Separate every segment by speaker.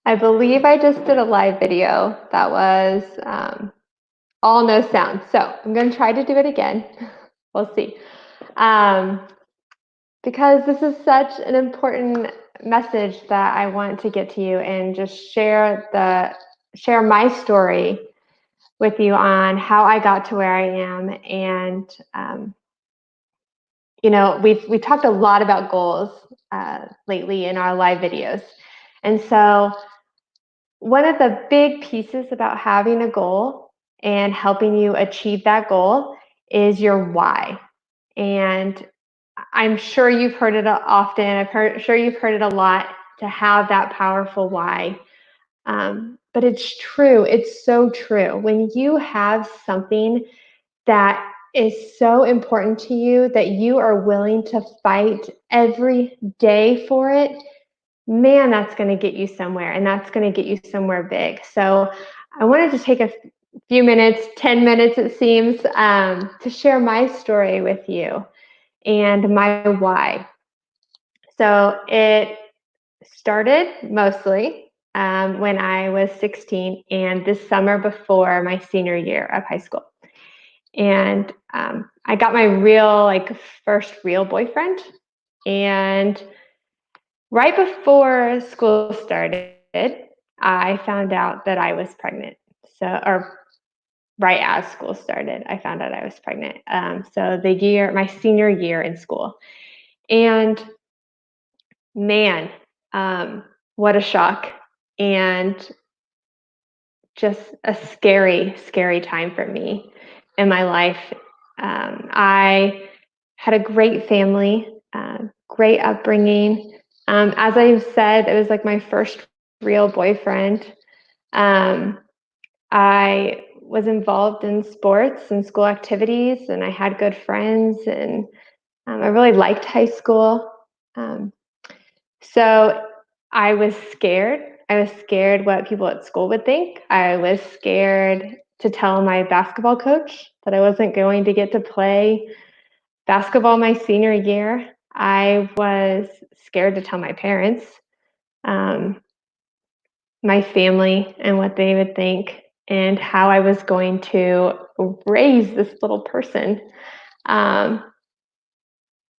Speaker 1: I believe I just did a live video that was all no sound. So I'm going to try to do it again. We'll see. Um, because this is such an important message that I want to get to you and just share my story with you on how I got to where I am. And we talked a lot about goals lately in our live videos, and so one of the big pieces about having a goal and helping you achieve that goal is your why. And I'm sure you've heard it often. Sure you've heard it a lot to have that powerful why. But it's true. It's so true. When you have something that is so important to you that you are willing to fight every day for it, man, that's going to get you somewhere, and that's going to get you somewhere big. So I wanted to take a few minutes, 10 minutes it seems, to share my story with you and my why. So it started mostly when I was 16 and this summer before my senior year of high school. And I got my first real boyfriend. And right before school started, I found out that I was pregnant. Or right as school started, I found out I was pregnant. So my senior year in school. And man, what a shock. And just a scary, scary time for me in my life. I had a great family, great upbringing. As I've said, it was like my first real boyfriend. I was involved in sports and school activities, and I had good friends, and I really liked high school. Um, so I was scared. I was scared what people at school would think. I was scared to tell my basketball coach that I wasn't going to get to play basketball my senior year. I was scared to tell my parents, um, my family, and what they would think, and how I was going to raise this little person um,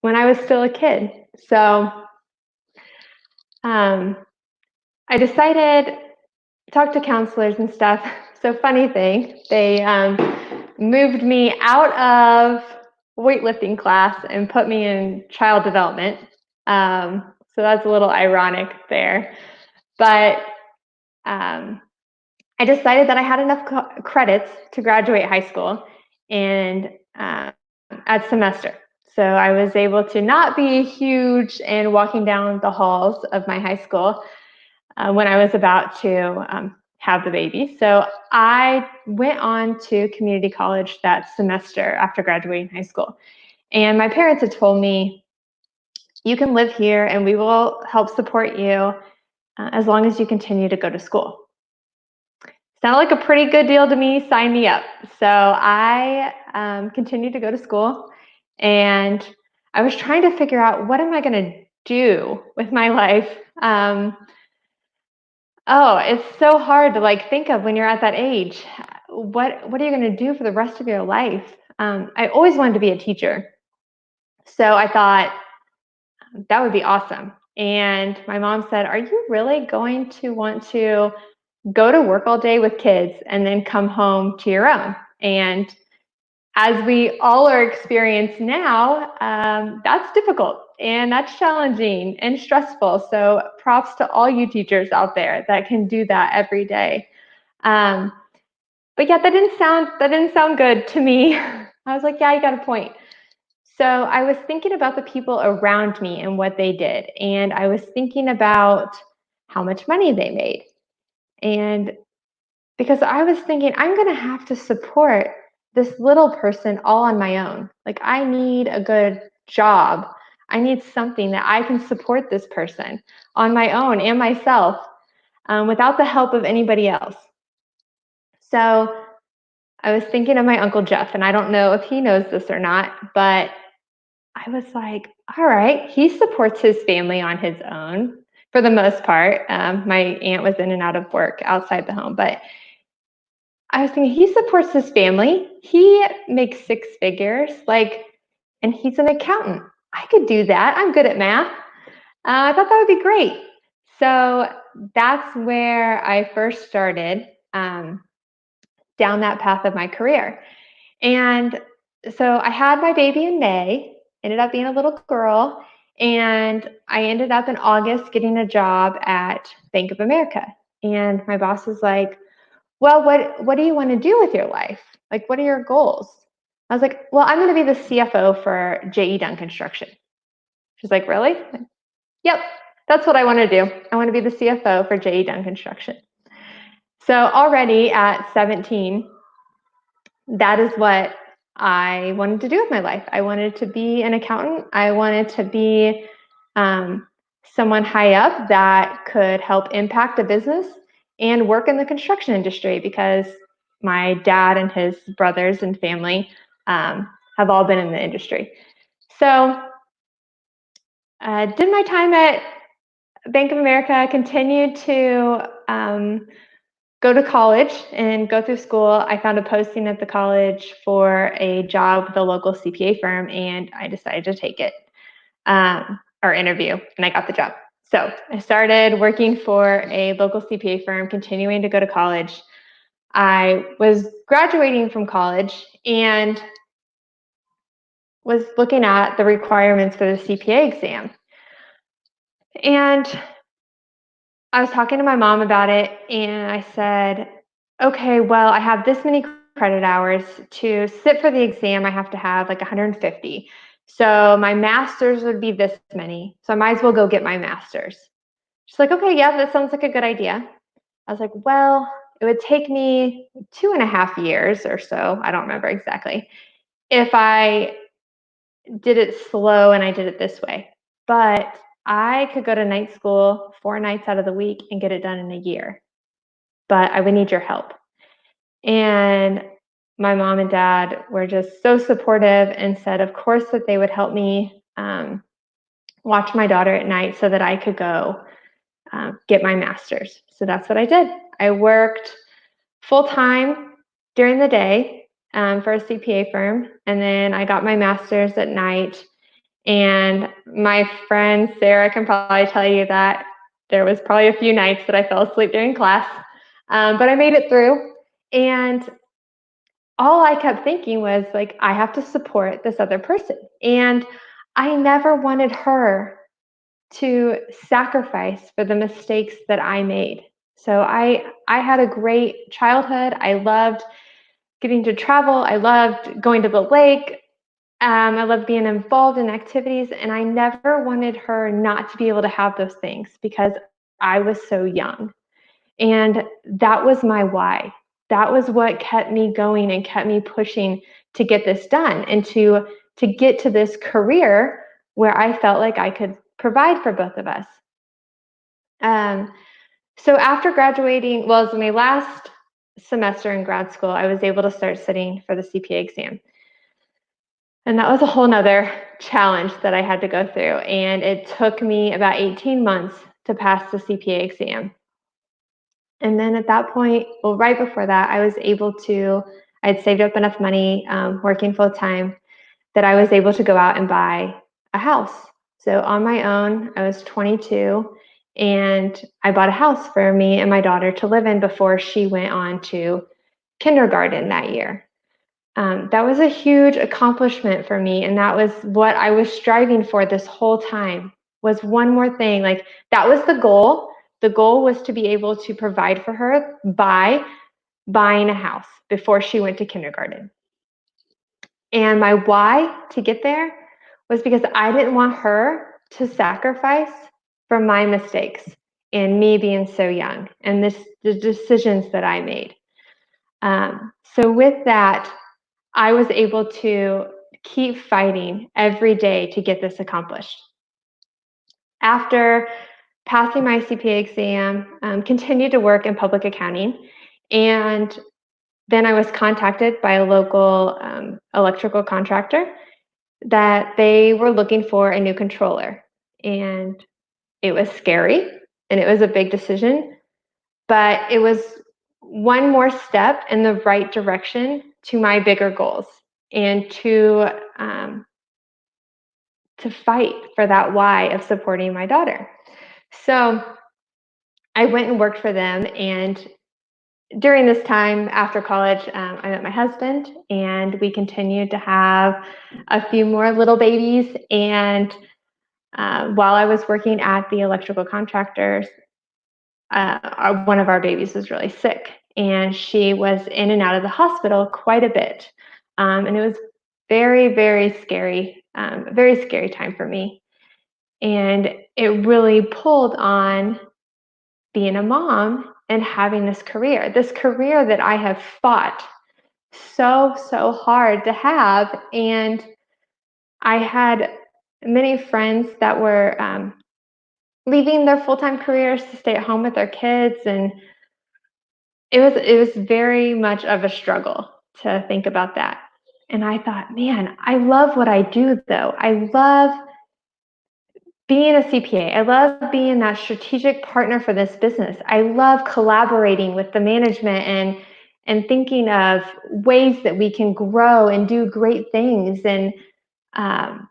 Speaker 1: when I was still a kid. So I decided talk to counselors and stuff. So funny thing, they moved me out of weightlifting class and put me in child development. So that's a little ironic there. But I decided that I had enough credits to graduate high school and at semester. So I was able to not be huge and walking down the halls of my high school when I was about to have the baby. So I went on to community college that semester after graduating high school. And my parents had told me, you can live here and we will help support you as long as you continue to go to school. Sounded like a pretty good deal to me. Sign me up. So I continued to go to school, and I was trying to figure out, what am I going to do with my life? It's so hard to think of when you're at that age. What are you going to do for the rest of your life? I always wanted to be a teacher, so I thought that would be awesome. And my mom said, "Are you really going to want to go to work all day with kids and then come home to your own?" And as we all are experiencing now, that's difficult and that's challenging and stressful. So props to all you teachers out there that can do that every day. But yeah, that didn't sound good to me. I was like, yeah, you got a point. So I was thinking about the people around me and what they did, and I was thinking about how much money they made. And because I was thinking, I'm going to have to support this little person all on my own. Like, I need a good job. I need something that I can support this person on my own and myself without the help of anybody else. So I was thinking of my Uncle Jeff, and I don't know if he knows this or not, but I was like, all right, he supports his family on his own. for the most part. My aunt was in and out of work outside the home, but I was thinking he supports his family. He makes six figures, like, and he's an accountant. I could do that. I'm good at math. I thought that would be great. So that's where I first started down that path of my career. And so I had my baby in May, ended up being a little girl, and I ended up in August getting a job at Bank of America. And my boss was like, well, what do you want to do with your life? Like, what are your goals? I was like, well, I'm going to be the CFO for JE Dunn Construction. She's like, really? Like, yep, that's what I want to do. I want to be the CFO for JE Dunn Construction. So already at 17, that is what I wanted to do with my life. I wanted to be an accountant. I wanted to be someone high up that could help impact a business and work in the construction industry, because my dad and his brothers and family have all been in the industry. So did my time at Bank of America, continued to go to college and go through school. I found a posting at the college for a job with a local CPA firm, and I decided to take it, or interview, and I got the job. So I started working for a local CPA firm, continuing to go to college. I was graduating from college and was looking at the requirements for the CPA exam. And I was talking to my mom about it, and I said, okay, well, I have this many credit hours. To sit for the exam, I have to have like 150. So my master's would be this many. So I might as well go get my master's. She's like, okay, yeah, that sounds like a good idea. I was like, well, it would take me 2.5 years or so, I don't remember exactly, if I did it slow and I did it this way. But I could go to night school 4 nights out of the week and get it done in a year. But I would need your help. And my mom and dad were just so supportive and said, of course, that they would help me watch my daughter at night so that I could go get my master's. So that's what I did. I worked full time during the day for a CPA firm, and then I got my master's at night. And my friend Sarah can probably tell you that there was probably a few nights that I fell asleep during class, but I made it through. And all I kept thinking was, like, I have to support this other person. And I never wanted her to sacrifice for the mistakes that I made. So I had a great childhood. I loved getting to travel. I loved going to the lake. I loved being involved in activities, and I never wanted her not to be able to have those things because I was so young. And that was my why. That was what kept me going and kept me pushing to get this done and to get to this career where I felt like I could provide for both of us. Um, so after graduating, well, it was my last semester in grad school, I was able to start studying for the CPA exam. And that was a whole nother challenge that I had to go through. And it took me about 18 months to pass the CPA exam. And then at that point, well, right before that, I was able to, I had saved up enough money working full time that I was able to go out and buy a house. So on my own, I was 22, and I bought a house for me and my daughter to live in before she went on to kindergarten that year. That was a huge accomplishment for me, and that was what I was striving for this whole time, was one more thing. Like, that was the goal. The goal was to be able to provide for her by buying a house before she went to kindergarten. And my why to get there was because I didn't want her to sacrifice for my mistakes and me being so young and the decisions that I made. So with that, I was able to keep fighting every day to get this accomplished. After passing my CPA exam, continued to work in public accounting, and then I was contacted by a local electrical contractor that they were looking for a new controller. And it was scary and it was a big decision, but it was one more step in the right direction to my bigger goals and to fight for that why of supporting my daughter. So I went and worked for them, and during this time after college, I met my husband, and we continued to have a few more little babies. And while I was working at the electrical contractors, one of our babies was really sick, and she was in and out of the hospital quite a bit. And it was very, very scary, a very scary time for me. And it really pulled on being a mom and having this career that I have fought so hard to have. And I had many friends that were leaving their full-time careers to stay at home with their kids, and it was very much of a struggle to think about that. And I thought, man, I love what I do, though. I love being a CPA. I love being that strategic partner for this business. I love collaborating with the management and thinking of ways that we can grow and do great things. And God,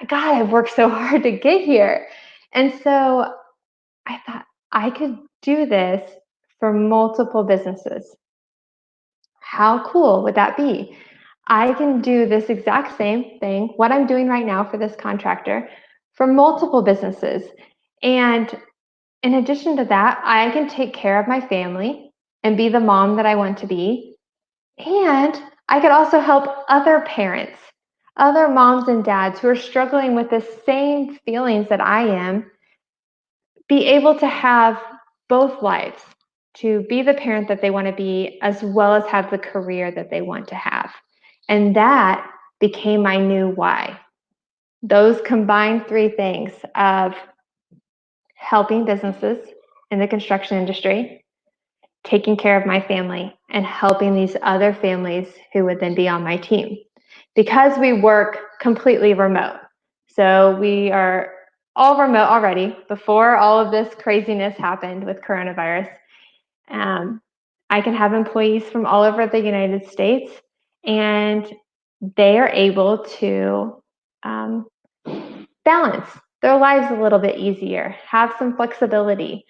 Speaker 1: I've worked so hard to get here. And so I thought I could do this for multiple businesses. How cool would that be? I can do this exact same thing, what I'm doing right now for this contractor, for multiple businesses. And in addition to that, I can take care of my family and be the mom that I want to be. And I could also help other parents, other moms and dads who are struggling with the same feelings that I am, be able to have both lives, to be the parent that they want to be, as well as have the career that they want to have. And that became my new why. Those combined three things of helping businesses in the construction industry, taking care of my family, and helping these other families who would then be on my team. Because we work completely remote. So we are all remote already before all of this craziness happened with coronavirus. I can have employees from all over the United States, and they are able to balance their lives a little bit easier, have some flexibility.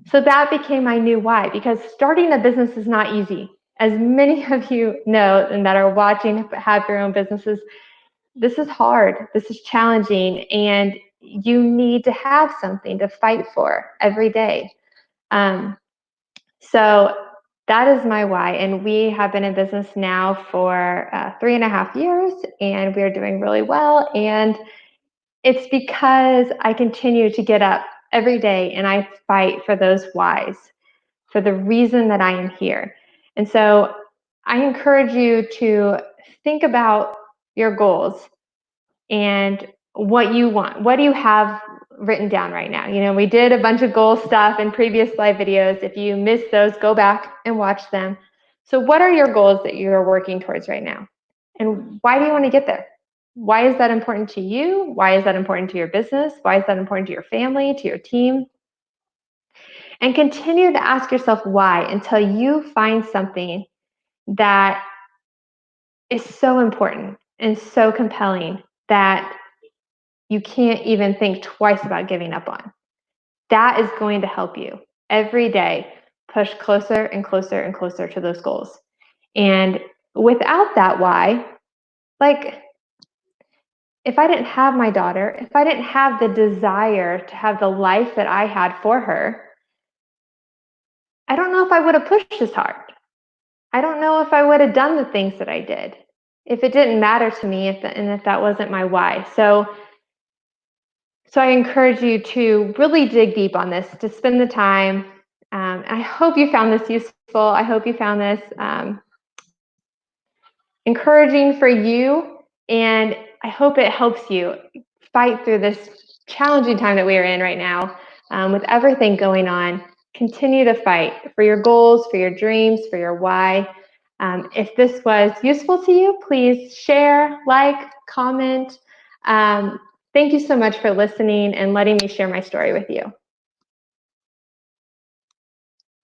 Speaker 1: So that became my new why, because starting a business is not easy. As many of you know and that are watching have your own businesses, this is hard, this is challenging, and you need to have something to fight for every day. So that is my why, and we have been in business now for 3.5 years, and we are doing really well. And it's because I continue to get up every day and I fight for those whys, for the reason that I am here. And so I encourage you to think about your goals and what you want. What do you have written down right now? You know, we did a bunch of goal stuff in previous live videos. If you missed those, go back and watch them. So what are your goals that you're working towards right now? And why do you want to get there? Why is that important to you? Why is that important to your business? Why is that important to your family, to your team? And continue to ask yourself why until you find something that is so important and so compelling that you can't even think twice about giving up on. That is going to help you every day push closer and closer and closer to those goals. And without that why, like, if I didn't have my daughter, if I didn't have the desire to have the life that I had for her, I don't know if I would have pushed as hard. I don't know if I would have done the things that I did if it didn't matter to me, if that wasn't my why. So I encourage you to really dig deep on this, to spend the time. I hope you found this useful. I hope you found this encouraging for you, and I hope it helps you fight through this challenging time that we are in right now with everything going on. Continue to fight for your goals, for your dreams, for your why. If this was useful to you, please share, like, comment. Thank you so much for listening and letting me share my story with you.